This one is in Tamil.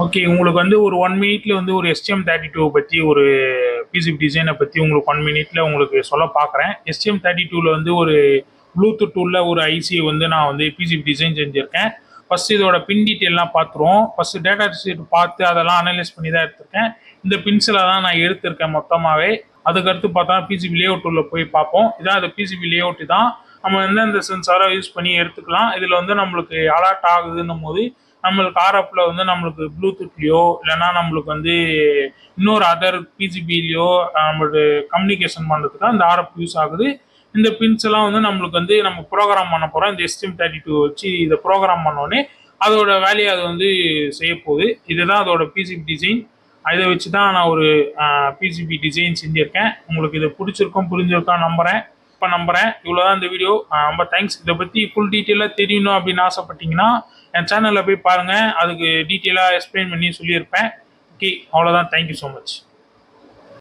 ஓகே. உங்களுக்கு வந்து ஒரு 1 மினிட்ல வந்து ஒரு STM32 பத்தி ஒரு பிசிபி டிசைன பத்தி உங்களுக்கு 1 மினிட்ல உங்களுக்கு சொல்ல பார்க்குறேன். STM32ல வந்து ஒரு ப்ளூடூத் உள்ள ஒரு ஐசிய வந்து நான் வந்து பிசிபி டிசைன் செஞ்சிருக்கேன். ஃபர்ஸ்ட் இதோட பின் டீட்டெயில்லாம் பார்த்துருவோம். ஃபர்ஸ்ட் டேட்டா ஷீட் பார்த்து அதெல்லாம் அனலைஸ் பண்ணி தான் எடுத்திருக்கேன். இந்த பின்ஸ்ல தான் நான் எடுத்திருக்கேன் மொத்தமாவே. அதுக்கடுத்து பார்த்தா பிசிபி லேஅவுட் உள்ள போய் பார்ப்போம். இதான் அந்த பிசிபி லேஅவுட் தான். நம்ம எந்தெந்த சென்சாரை யூஸ் பண்ணி எடுத்துக்கலாம். இதில் வந்து நம்மளுக்கு அலர்ட் ஆகுதுன்னும் போது நம்மளுக்கு ஆர்எஃப்ல வந்து நம்மளுக்கு ப்ளூடூத்லையோ இல்லைன்னா நம்மளுக்கு வந்து இன்னொரு அதர் பிசிபிலையோ நம்மளுக்கு கம்யூனிகேஷன் பண்ணுறதுக்கு அந்த ஆர்எஃப் யூஸ் ஆகுது. இந்த பின்ஸ் எல்லாம் வந்து நம்மளுக்கு வந்து நம்ம ப்ரோக்ராம் பண்ண போகிறோம். இந்த STM32 வச்சு இதை ப்ரோக்ராம் பண்ணோடனே அதோட வேலையை அது வந்து செய்ய போகுது. இதுதான் அதோட பிசிபி டிசைன். இதை வச்சு தான் நான் ஒரு பிசிபி டிசைன் செஞ்சுருக்கேன். உங்களுக்கு இது பிடிச்சிருக்கும் புரிஞ்சிருக்கான்னு நம்புகிறேன். இவ்வளோதான் இந்த வீடியோ. ரொம்ப தேங்க்ஸ். இதை பற்றி ஃபுல் டீட்டெயிலாக தெரியணும் அப்படின்னு ஆசைப்பட்டீங்கன்னா என் சேனலில் போய் பாருங்கள். அதுக்கு டீட்டெயிலாக எக்ஸ்பிளைன் பண்ணி சொல்லியிருப்பேன். ஓகே, அவ்வளோதான். Thank you so much.